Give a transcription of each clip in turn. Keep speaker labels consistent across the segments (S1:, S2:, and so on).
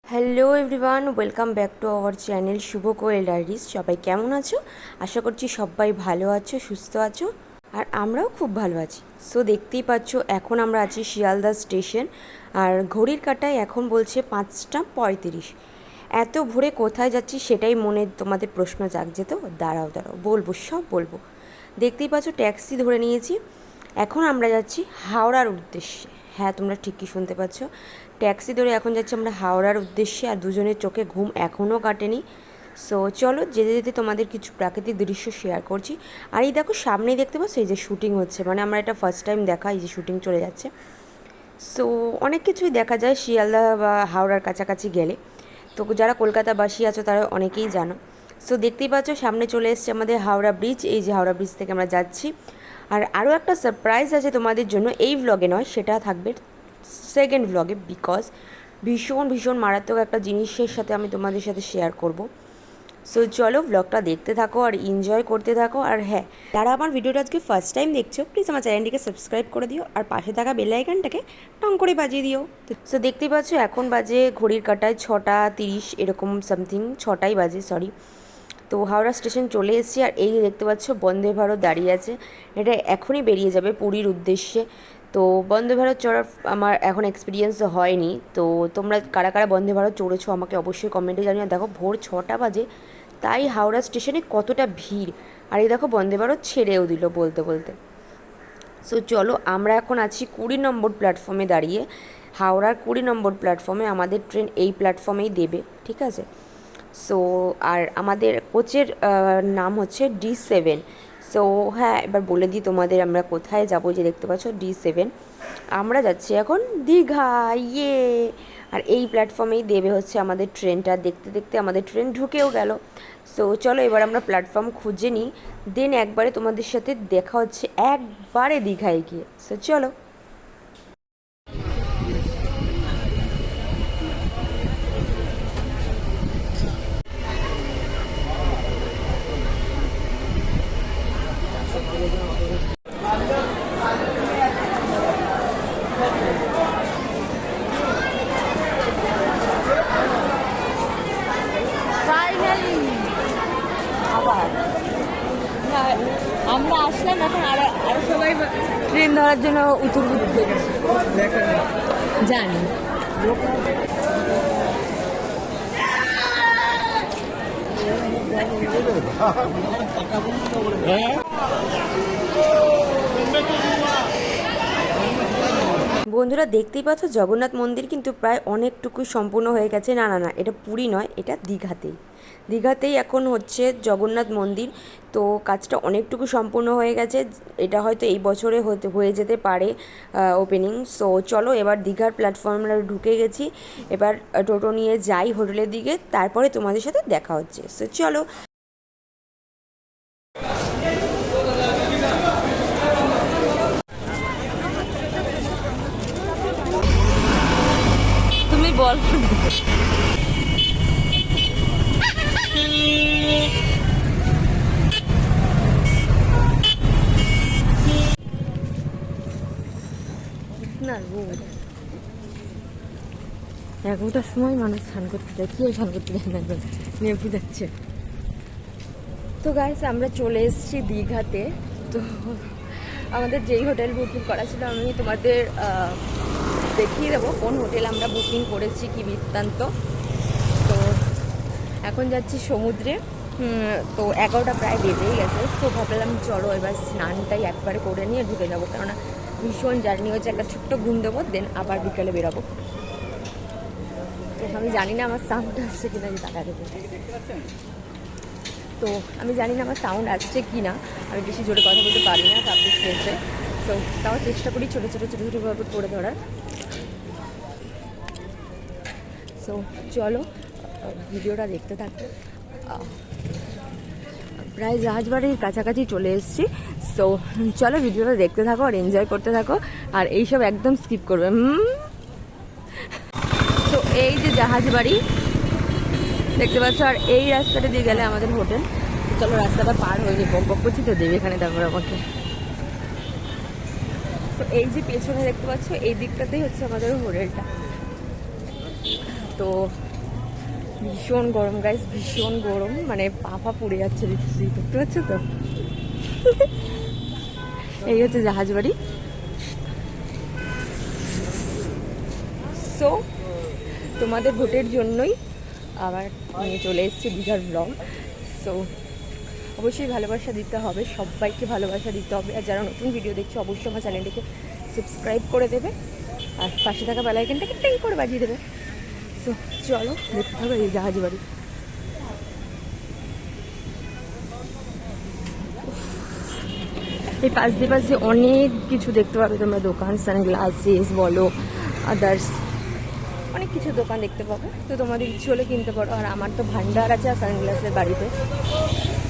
S1: Hello everyone, welcome back to our channel Shubho Koyel diaries. সবাই কেমন আছো? আশা করছি সবাই ভালো আছো, সুস্থ আছো, আর আমরাও খুব ভালো আছি। সো দেখতেই পাচ্ছ এখন আমরা আছি শিয়ালদা স্টেশন, আর ঘড়ির কাঁটায় এখন বলছে 5:35। এত ভোরে কোথায় যাচ্ছি সেটাই মনে তোমাদের প্রশ্ন জাগছে তো? দাঁড়াও বলবো, সব বলবো। দেখতেই পাচ্ছ ট্যাক্সি ধরে নিয়েছি, এখন আমরা যাচ্ছি হাওড়ার উদ্দেশ্যে। হ্যাঁ, তোমরা ঠিকই শুনতে পাচ্ছ, ট্যাক্সি ধরে এখন যাচ্ছি আমরা হাওড়ার উদ্দেশ্যে। আর দুজনের চোখে ঘুম এখনও কাটেনি। সো চলো যেতে যেতে তোমাদের কিছু প্রাকৃতিক দৃশ্য শেয়ার করছি। আর এই দেখো সামনেই দেখতে পাচ্ছ এই যে শ্যুটিং হচ্ছে, মানে আমরা এটা ফার্স্ট টাইম দেখা, এই যে শ্যুটিং চলে যাচ্ছে। সো অনেক কিছুই দেখা যায় শিয়ালদা বা হাওড়ার কাছাকাছি গেলে, তো যারা কলকাতাবাসী আছো তারা অনেকেই জানো। সো দেখতেই পাচ্ছ সামনে চলে এসছে আমাদের হাওড়া ব্রিজ, এই যে হাওড়া ব্রিজ থেকে আমরা যাচ্ছি। আর আরও একটা সারপ্রাইজ আছে তোমাদের জন্য, এই ভ্লগে নয়, সেটা থাকবে সেকেন্ড ভ্লগে, বিকজ ভীষণ ভীষণ মারাত্মক একটা জিনিসের সাথে আমি তোমাদের সাথে শেয়ার করব। সো চলো ব্লগটা দেখতে থাকো আর এনজয় করতে থাকো। আর হ্যাঁ, যারা আমার ভিডিওটা আজকে ফার্স্ট টাইম দেখছো, প্লিজ আমার চ্যানেলটিকে সাবস্ক্রাইব করে দিও, আর পাশে থাকা বেল আইকনটাকে টং করে বাজিয়ে দিও। সো দেখতেই পাচ্ছ এখন বাজে ঘড়ির কাঁটায় 6:30 এরকম সামথিং, 6টাই বাজে, সরি। তো হাওড়া স্টেশন চলে এসেছি, আর এই দেখতে পাচ্ছ বন্দে ভারত দাঁড়িয়ে আছে, এটা এখনই বেরিয়ে যাবে পুরীর উদ্দেশ্যে। তো বন্দে ভারত চড়ার আমার এখন এক্সপিরিয়েন্স হয়নি, তো তোমরা কারা কারা বন্দে ভারত চড়েছো আমাকে অবশ্যই কমেন্টে জানিও। দেখো ভোর 6টা বাজে, তাই হাওড়া স্টেশনে কতটা ভিড়। আর এই দেখো বন্দে ভারত ছেড়েও দিল বলতে বলতে। সো চলো আমরা এখন আছি 20 নম্বর প্ল্যাটফর্মে দাঁড়িয়ে। হাওড়ার 20 নম্বর প্ল্যাটফর্মে আমাদের ট্রেন এই প্ল্যাটফর্মেই দেবে, ঠিক আছে? সো আর আমাদের কোচের নাম হচ্ছে D7। সো হ্যাঁ, এবার বলে দিই তোমাদের আমরা কোথায় যাব। যে দেখতে পাচ্ছ D7, আমরা যাচ্ছি এখন দীঘা, ইয়ে। আর এই প্ল্যাটফর্মেই দেবে হচ্ছে আমাদের ট্রেনটা। দেখতে দেখতে আমাদের ট্রেন ঢুকেও গেল। সো চলো এবার আমরা প্ল্যাটফর্ম খুঁজে নিই, দেন একবারে তোমাদের সাথে দেখা হচ্ছে একবারে দীঘায় গিয়ে। সো চলো। আমরা আসলাম, এখন আরো সবাই ট্রেন ধরার জন্য উত্তর হয়ে গেছে, জানি। বন্ধুরা দেখতেই পাচ্ছ জগন্নাথ মন্দির কিন্তু প্রায় অনেকটুকু সম্পূর্ণ হয়ে গেছে। না না না, এটা পুরী নয়, এটা দীঘাতেই এখন হচ্ছে জগন্নাথ মন্দির। তো কাজটা অনেকটুকু সম্পূর্ণ হয়ে গেছে, এটা হয়তো এই বছরে হয়ে যেতে পারে ওপেনিং। সো চলো এবার দীঘার প্ল্যাটফর্মে ঢুকে গেছি, এবার টোটো নিয়ে যাই হোটেলের দিকে, তারপরে তোমাদের সাথে দেখা হচ্ছে। সো চলো। তুমি বল। না রোদ, 11টার সময় মানুষ স্নান করতে যায়, কেউ স্নান করতে যায় না, নেমে যাচ্ছে। তো গাইস আমরা চলে এসেছি দীঘাতে। তো আমাদের যেই হোটেল বুকিং করা ছিল আমি তোমাদের দেখিয়ে দেবো কোন হোটেল আমরা বুকিং করেছি, কি বৃত্তান্ত। তো এখন যাচ্ছি সমুদ্রে। তো 11টা প্রায় বেজেই গেছে। তো ভাবলাম চলো এবার স্নানটাই একবারে করে নিয়ে ঢুকে যাবো, কেননা ভীষণ জার্নি হচ্ছে। একটা ছোট্ট ঘুম দেবো, দেন আবার বিকালে বেরোবো। তো আমি জানি না আমার সাউন্ড আসছে কিনা, যে টাকা দেবো। তো আমি জানি না আমার সাউন্ড আসছে কি না, আমি বেশি জোরে কথা বলতে পারি না পাবলিক প্লেসে। তো তাও চেষ্টা করি ছোটো ছোটোভাবে করে ধরার। সো চলো ভিডিওটা দেখতে থাকো। প্রায় জাহাজবাড়ির কাছাকাছি চলে এসেছি। সো চলো ভিডিওটা দেখতে থাকো আর এনজয় করতে থাকো, আর এইসব একদম স্কিপ করবে। তো এই যে জাহাজবাড়ি দেখতে পাচ্ছ, আর এই রাস্তাটা দিয়ে গেলে আমাদের হোটেল। চলো রাস্তাটা পার হয়ে নিই, বকবক করছি তো দেবে এখানে, তারপর আমাকে। তো এই যে পেছনে দেখতে পাচ্ছ এই দিকটাতেই হচ্ছে আমাদের হোটেলটা। তো ভীষণ গরম গাইস, ভীষণ গরম, মানে পা পুড়ে যাচ্ছে, দেখতে পাচ্ছ তো। এই হচ্ছে জাহাজ বাড়ি। সো তোমাদের ভোটের জন্যই আবার নিয়ে চলে এসেছি দীঘার ব্লগ। সো অবশ্যই ভালোবাসা দিতে হবে, সবাইকে ভালোবাসা দিতে হবে। আর যারা নতুন ভিডিও দেখছো অবশ্যই আমার চ্যানেলটিকে সাবস্ক্রাইব করে দেবে আর পাশে থাকা বেল আইকনটাকে টিং করে বাজিয়ে দেবে। সো চলো দেখতে হবে এই জাহাজ বাড়ি। এই পাশ দিয়ে অনেক কিছু দেখতে পাবে তোমরা, দোকান, সানগ্লাসেস বলো, আদার্স অনেক কিছু দোকান দেখতে পাবে। তো তোমাদের ইচ্ছে হলে কিনতে পারো। আর আমার তো ভান্ডার আছে আর সানগ্লাসের বাড়িতে,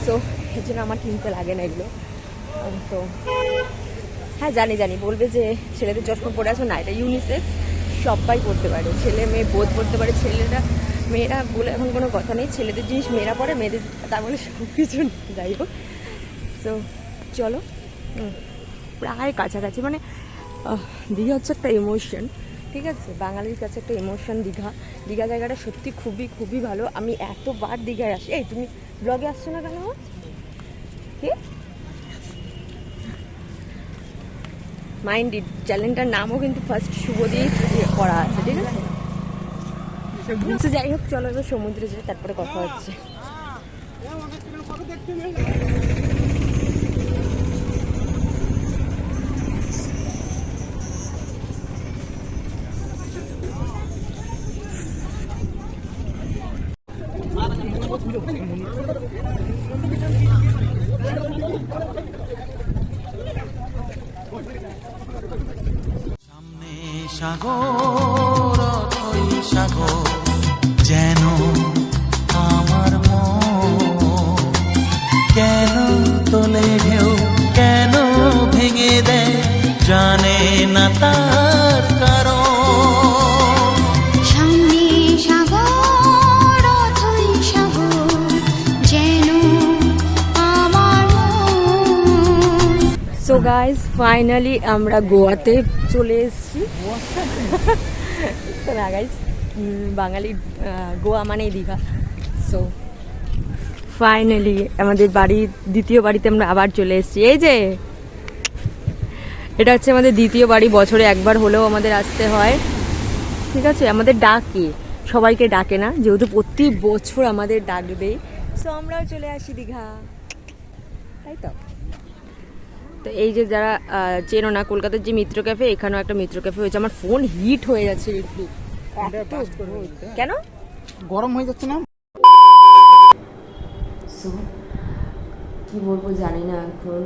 S1: সো এর জন্য আমার কিনতে লাগে না এগুলো। তো হ্যাঁ জানি বলবে যে ছেলেদের চশমা পরে আসো, না এটা ইউনিসেক্স, সবাই পড়তে পারে, ছেলে মেয়ে বোধ পড়তে পারে। ছেলেরা মেয়েরা বলে এখন কোনো কথা নেই, ছেলেদের জিনিস মেয়েরা পড়ে, মেয়েদের তার বলে সব কিছু যাই হোক। সো চলো, প্রায় কাছাকাছি, মানে দীঘা হচ্ছে একটা ইমোশন, ঠিক আছে, বাঙালির কাছে একটা ইমোশন দীঘা জায়গাটা সত্যি খুবই ভালো। আমি এতবার দীঘায় আসি। এই তুমি ব্লগে আসছো না কেন? কি মাইন্ডেড চ্যানেলটার নামও কিন্তু ফার্স্ট শুভ দিয়েই করা আছে, ঠিক আছে। যাই হোক চলো এবার সমুদ্রে যাই, তারপরে কথা হচ্ছে।
S2: সামনে সাগর, অথই সাগর, যেন আমার মন কেন তোলে ঢেউ, কেন ভেঙে দেয়, জানে না তার কারণ।
S3: সামনে সাগর, অথই সাগর, যেন আমার মন।
S1: সো গাইজ ফাইনালি আমরা গোয়াতে চলে এসেছি। তো না গাইজ, বাঙালি গোয়া মানেই দীঘা। সো ফাইনালি আমাদের দ্বিতীয় বাড়িতে আমরা আবার চলে এসেছি। এই যে এটা হচ্ছে আমাদের দ্বিতীয় বাড়ি, বছরে একবার হলেও আমাদের আসতে হয়, ঠিক আছে। আমাদের ডাকে, সবাইকে ডাকে না, যেহেতু প্রতি বছর আমাদের ডাকবেই। সো আমরাও চলে আসি দীঘা, তাই তো। তো এই যে যারা চেনো না, কলকাতার যে মিত্র ক্যাফে, এখানেও একটা মিত্র ক্যাফে হয়েছে। আমার ফোন হিট হয়ে যাচ্ছে একটু। কেন
S4: গরম হয়ে যাচ্ছে না?
S1: সো কী বলবো জানি না এখন।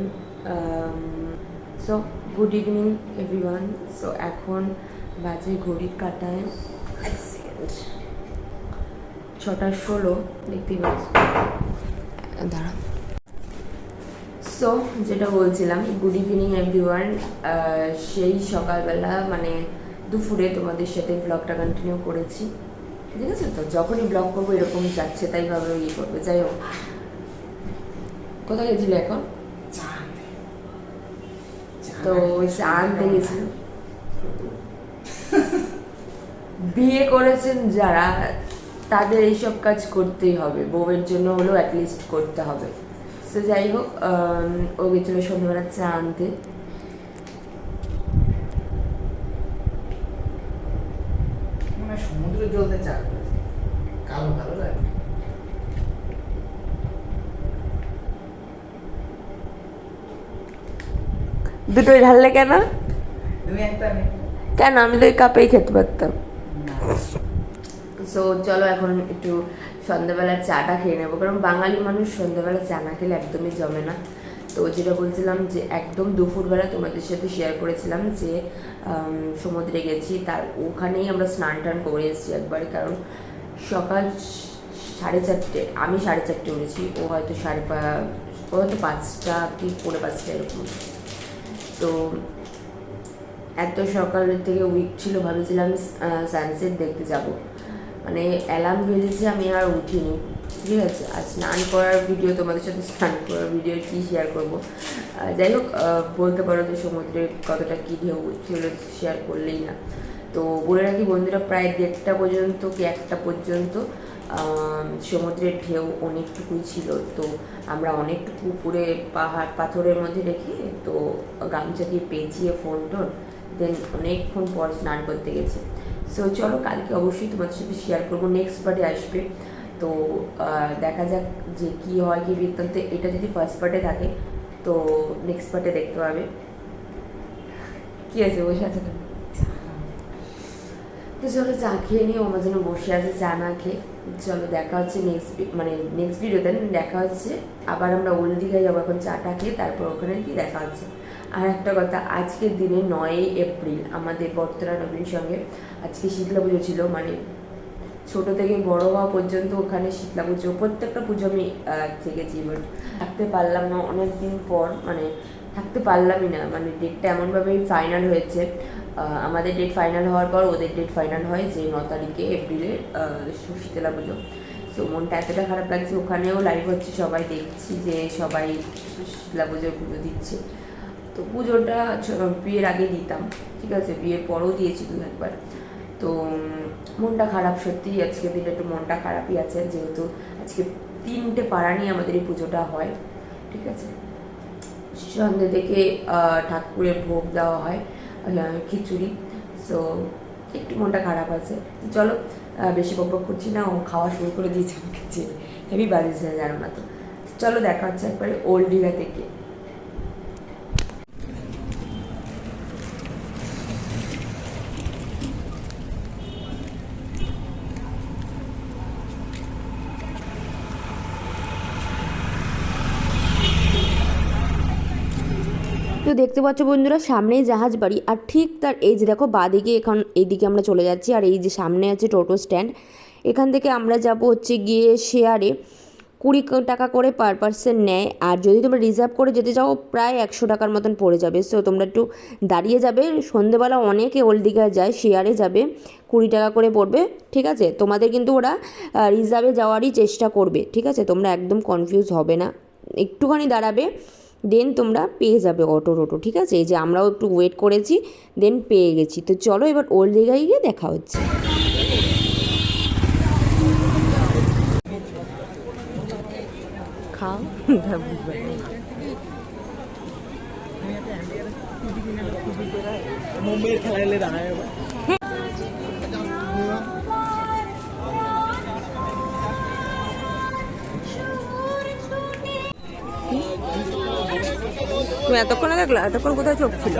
S1: So good evening everyone. So এখন বাজে ঘড়ির কাঁটায় 6:16, দেখতেই পাচ্ছি। দাঁড়া। সো যেটা বলছিলাম, গুড ইভিনিং এভরিওয়ান। সেই সকালবেলা মানে দুপুরে তোমাদের সাথে ব্লগটা কন্টিনিউ করেছি, ঠিক আছে। তো যখনই ব্লগ করবো এরকম যাচ্ছে তাই ভাবে ইয়ে করবে। যাই হোক, কোথায় গেছিল এখন? তো চা আনতে গেছিল। বিয়ে করেছেন যারা, তাদের এইসব কাজ করতেই হবে, বউয়ের জন্য হলেও অ্যাটলিস্ট করতে হবে। তো যাই হোক, ও গেছিল সন্ধ্যাবেলা চা আনতে।
S4: মানে সমুদ্রের জলতে চা কালো ভালো লাগে।
S1: দুটোই ঢাললে কেন?
S4: তুমি একটা
S1: কেন, আমি তো ওই কাপেই খেতে পারতাম। সো চলো এখন একটু সন্ধ্যাবেলার চাটা খেয়ে নেবো, কারণ বাঙালি মানুষ সন্ধ্যাবেলা চা না খেলে একদমই জমে না। তো যেটা বলছিলাম যে একদম দুপুরবেলা তোমাদের সাথে শেয়ার করেছিলাম যে সমুদ্রে গেছি, তার ওখানেই আমরা স্নান টান করে এসেছি একবারে। কারণ সকাল 4:30, আমি 4:30 উঠেছি, ও হয়তো 5টা কি 4:45 এরকম। তো এত সকালের থেকে উইক ছিল, ভাবেছিলাম সানসেট দেখতে যাব, মানে অ্যালার্ম বেজেছে, আমি আর উঠিনি। ঠিক আছে। আর স্নান করার ভিডিও, তোমাদের সাথে স্নান করার ভিডিও কী শেয়ার করবো, যাই হোক, বলতে পারো যে সমুদ্রের কতটা কী ঢেউ ছিল, শেয়ার করলেই না। তো বলে রাখি বন্ধুরা, প্রায় 1:30 পর্যন্ত কি 1টা পর্যন্ত সমুদ্রের ঢেউ অনেকটুকুই ছিল। তো আমরা অনেকটুকু উপরে পাহাড় পাথরের মধ্যে রেখে তো গামছা দিয়ে পেঁচিয়ে ফোন টোন দেন অনেকক্ষণ পর স্নান করতে গেছি। সো চলো, কালকে অবশ্যই তোমাদের সাথে শেয়ার করবো, নেক্সট পার্টে আসবে। তো দেখা যাক যে কী হয় কি বৃত্তান্ত। এটা যদি ফার্স্ট পার্টে থাকে তো নেক্সট পার্টে দেখতে পাবে। কী আছে, বসে আছে না? তো চলো চা খেয়ে নিয়ে আমার জন্য বসে আছে চা না খেয়ে। চলো দেখা হচ্ছে নেক্সট ভিডিওতে। দেখা হচ্ছে আবার আমরা ওল্ড দীঘায় যাবো এখন চাটা খেয়ে, তারপর ওখানে কি দেখা হচ্ছে। আর একটা কথা, আজকের দিনে 9ই এপ্রিল আমাদের বর্তরা নবীন সঙ্গে আজকে শীতলা পুজো ছিল। মানে ছোটো থেকে বড় হওয়া পর্যন্ত ওখানে শীতলা পুজো, প্রত্যেকটা পুজো আমি থেকেছি। বাট থাকতে পারলাম না অনেক দিন পর, মানে থাকতে পারলামই না। মানে ডেটটা এমনভাবেই ফাইনাল হয়েছে, আমাদের ডেট ফাইনাল হওয়ার পর ওদের ডেট ফাইনাল হয় যে 9 তারিখে এপ্রিলের শীতলা পুজো। সো মনটা এতটা খারাপ লাগছে। ওখানেও লাইভ হচ্ছে, সবাই দেখছি যে সবাই শীতলা পুজোয় পুজো দিচ্ছে। তো পুজোটা বিয়ের আগে দিতাম, ঠিক আছে, বিয়ের পরেও দিয়েছি 2-1 বার। তো মনটা খারাপ সত্যিই, আজকের দিনে একটু মনটা খারাপই আছে, যেহেতু আজকে 3টে পাড়া নিয়ে আমাদের এই পুজোটা হয়, ঠিক আছে। সন্ধ্যে থেকে ঠাকুরের ভোগ দেওয়া হয়, খিচুড়ি। সো একটু মনটা খারাপ আছে। চলো বেশি বকবক করছি না, ও খাওয়া শুরু করে দিয়েছে আমাকে, যে হেভি বাজেছে জানো না। তো চলো দেখা হচ্ছে একবারে ওল্ড দীঘা থেকে। তো দেখতে পাচ্ছ বন্ধুরা, সামনেই জাহাজ বাড়ি, আর ঠিক তার এই যে দেখো বাঁদিকে, এখন এইদিকে আমরা চলে যাচ্ছি। আর এই যে সামনে আছে টোটো স্ট্যান্ড, এখান থেকে আমরা যাব হচ্ছে গিয়ে শেয়ারে। 20 টাকা করে পার পার্সন নেয়। আর যদি তোমরা রিজার্ভ করে যেতে চাও প্রায় 100 টাকার মতন পড়ে যাবে। সো তোমরা একটু দাঁড়িয়ে যাবে। সন্ধেবেলা অনেকে ওল্ড দীঘায় যায়, শেয়ারে যাবে, 20 টাকা করে পড়বে, ঠিক আছে। তোমাদের কিন্তু ওরা রিজার্ভে যাওয়ারই চেষ্টা করবে, ঠিক আছে। তোমরা একদম কনফিউজ হবে না, একটুখানি দাঁড়াবে, দেন তোমরা পেয়ে যাবে অটো, ঠিক আছে। এই যে আমরাও একটু ওয়েট করেছি, দেন পেয়ে গেছি। তো চলো এবার ওল্ড দীঘায় গিয়ে দেখা হচ্ছে। খাও,
S4: মুম্বাইয়ের খেলাইলে দাঁড়ায়
S1: তুমি এতক্ষণে দেখলা? এতক্ষণ কোথায় চোখ ছিল?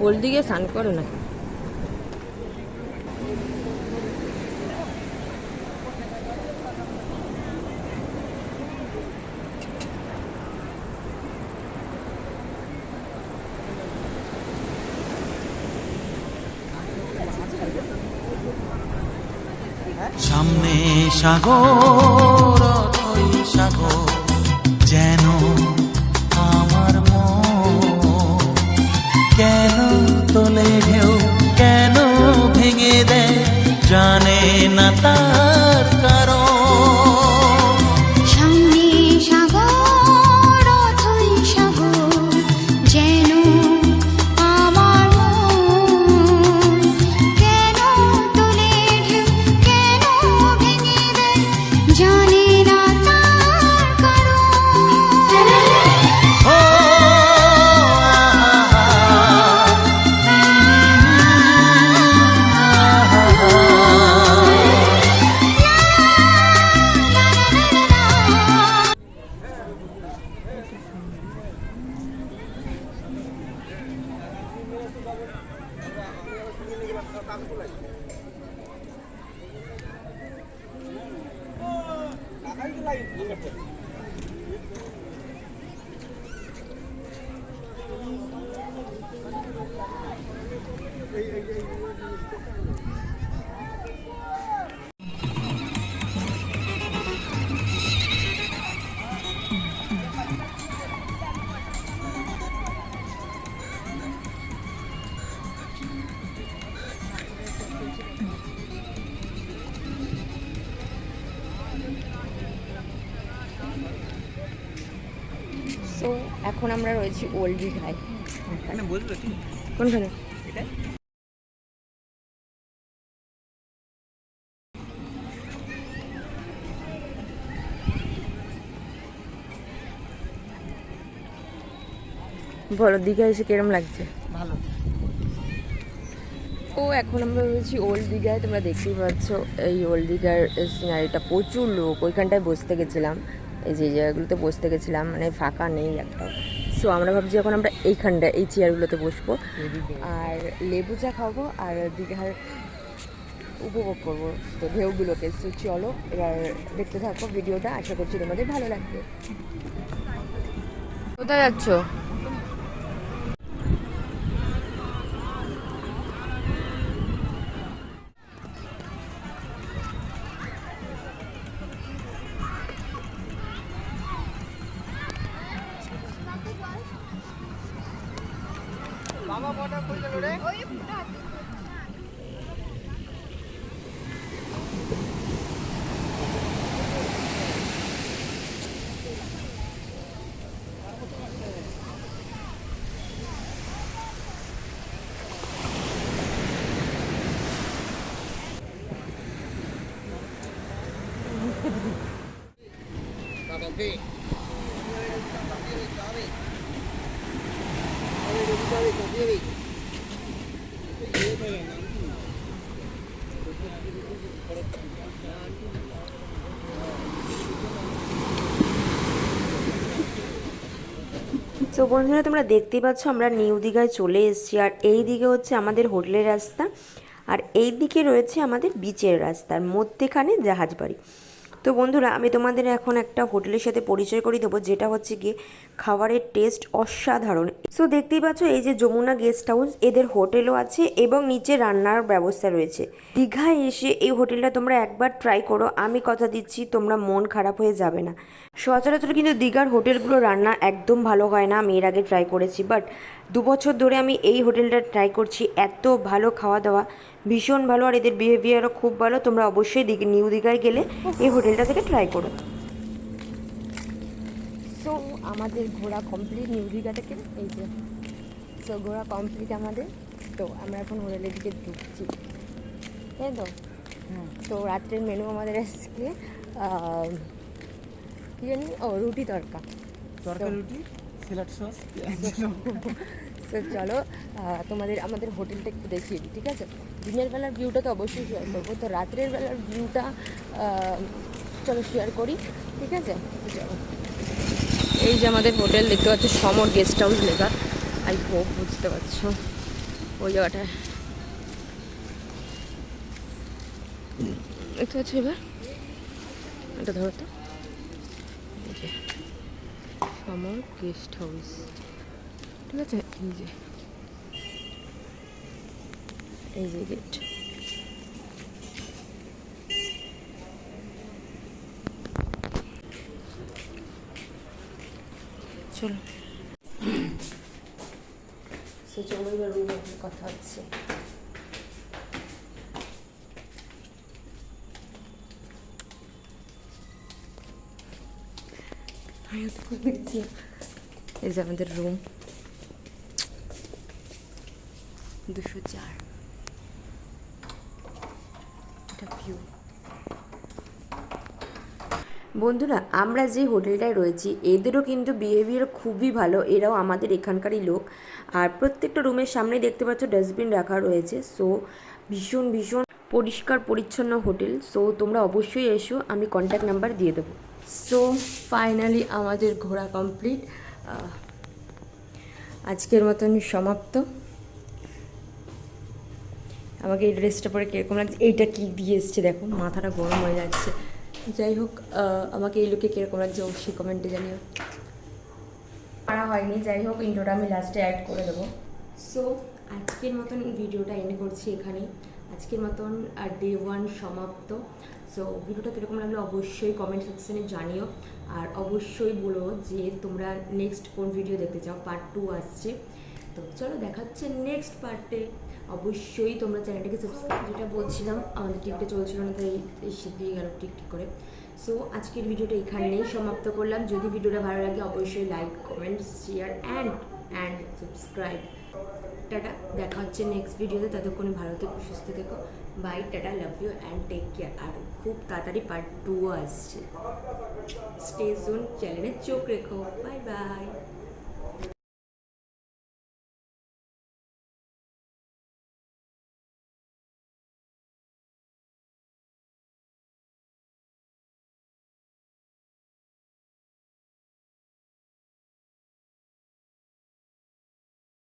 S1: ওল্ড দীঘায় স্নান করে না?
S2: সামনে সাগর, অথই সাগর, যেন আমার মন। কেন তোলে ঢেউ, কেন ভেঙে দেয়, জানে না তার কারণ।
S3: সামনে সাগর, অথই সাগর, যেন আমার মন। কেন তোলে ঢেউ, কেন ভেঙে দেয়, জানে না তার কারণ।
S2: ও
S1: সো এখন আমরা রয়েছি ওল্ড দীঘায়। কোনখানে? বলো দীঘা এসে কিরম লাগছে?
S4: ভালো।
S1: ও এখন আমরা রয়েছি ওল্ড দীঘায়। তোমরা দেখতেই পাচ্ছ এই ওল্ড দীঘার সিনারিটা, প্রচুর লোক। ওইখানটায় বসতে গেছিলাম, এই যে জায়গাগুলোতে বসতে গেছিলাম, মানে ফাঁকা নেই একটাও। সো আমরা ভাবছি এখন আমরা এইখানটায় এই চেয়ারগুলোতে বসবো আর লেবু চা খাবো আর দীঘার উপভোগ করবো তো ঢেউগুলোকে। সো চলো এবার দেখতে থাকো ভিডিওটা, আশা করছি তোমাদের ভালো লাগবে। কোথায় যাচ্ছ? তো বন্ধুরা তোমরা দেখতেই পাচ্ছ আমরা নিউ দীঘায় চলে এসেছি। আর এই দিকে হচ্ছে আমাদের হোটেলের রাস্তা, আর এই দিকে রয়েছে আমাদের বিচের রাস্তার মধ্যেখানে জাহাজ বাড়ি। তো বন্ধুরা আমি তোমাদের এখন একটা হোটেলের সাথে পরিচয় করিয়ে দেবো, যেটা হচ্ছে গিয়ে খাবারের টেস্ট অসাধারণ। সো দেখতেই পাচ্ছ এই যে যমুনা গেস্ট হাউস, এদের হোটেলও আছে এবং নিচে রান্নার ব্যবস্থা রয়েছে। দীঘায় এসে এই হোটেলটা তোমরা একবার ট্রাই করো, আমি কথা দিচ্ছি তোমরা মন খারাপ হয়ে যাবে না। সচরাচর কিন্তু দীঘার হোটেলগুলো রান্না একদম ভালো হয় না, আমি এর আগে ট্রাই করেছি, বাট 2 বছর ধরে আমি এই হোটেলটা ট্রাই করছি। এত ভালো খাওয়া দাওয়া, ভীষণ ভালো, আর এদের বিহেভিয়ারও খুব ভালো। তোমরা অবশ্যই নিউ দীঘায় গেলে এই হোটেলটা থেকে ট্রাই করো। সো আমাদের ঘোরা কমপ্লিট নিউ দীঘা থেকে, এই যে সো ঘোরা কমপ্লিট আমাদের। তো আমরা এখন হোটেলের দিকে ঢুকছি, তাই তো? তো রাত্রের মেনু আমাদের আজকে কী জানি, ও রুটি তরকা,
S4: রুটি, স্যালাড সস।
S1: তো চলো তোমাদের আমাদের হোটেলটা একটু দেখিয়ে দিই, ঠিক আছে? দিনের বেলার ভিউটা তো অবশ্যই শেয়ার করবো, তো রাত্রের বেলার ভিউটা চলো শেয়ার করি, ঠিক আছে? চলো, এই যে আমাদের হোটেল দেখতে পাচ্ছ, সমর গেস্ট হাউস লেখা, আই হোপ বুঝতে পারছো ওই জায়গাটায় দেখতে পাচ্ছ। এবার এটা ধরো তো, সমর গেস্ট হাউস, ঠিক আছে? এই যে গেট, চলো চলো এবার রুমের কথা হচ্ছে। এই যে আমাদের রুম 204, এটা ভিউ। বন্ধুরা আমরা যে হোটেলটায় রয়েছি এদেরও কিন্তু বিহেভিয়ার খুবই ভালো, এরাও আমাদের এখানকারই লোক। আর প্রত্যেকটা রুমের সামনে দেখতে পাচ্ছ ডাস্টবিন রাখা রয়েছে। সো ভীষণ ভীষণ পরিষ্কার পরিচ্ছন্ন হোটেল। সো তোমরা অবশ্যই এসো, আমি কন্ট্যাক্ট নাম্বার দিয়ে দেবো। সো ফাইনালি আমাদের ঘোরা কমপ্লিট, আজকের মতন সমাপ্ত। আমাকে এই ড্রেসটা পরে কীরকম লাগছে, এইটা কী দিয়ে এসছে দেখো, মাথাটা গরম হয়ে যাচ্ছে। যাই হোক, আমাকে এই লুকে কীরকম লাগছে অবশ্যই কমেন্টে জানিও। করা হয়নি, যাই হোক ইন্ট্রোটা আমি লাস্টে অ্যাড করে দেবো। সো আজকের মতন ভিডিওটা এন্ড করছি এখানেই। আজকের মতন ডে 1 সমাপ্ত। সো ভিডিওটা কীরকম লাগলো অবশ্যই কমেন্ট সেকশনে জানিও। আর অবশ্যই বলো যে তোমরা নেক্সট কোন ভিডিও দেখতে চাও, পার্ট 2 আসছে। তো চলো দেখাচ্ছে নেক্সট পার্টে। অবশ্যই তোমরা চ্যানেলটাকে সাবস্ক্রাইব, যেটা বলছিলাম আমাদের টিকটে চলছিল না তাই শিখিয়ে গেল টিকটিক করে। সো আজকের ভিডিওটা এখানেই সমাপ্ত করলাম। যদি ভিডিওটা ভালো লাগে অবশ্যই like, comment, share and subscribe. Tata, দেখা হচ্ছে নেক্সট ভিডিওতে। ততক্ষণে ভালো থেকো, সুস্থ থেকো। Bye, tata, love you and take care. আর খুব তাড়াতাড়ি পার্ট 2 আসছে। স্টে জোন চ্যানেলে চোখ রেখো। Bye bye.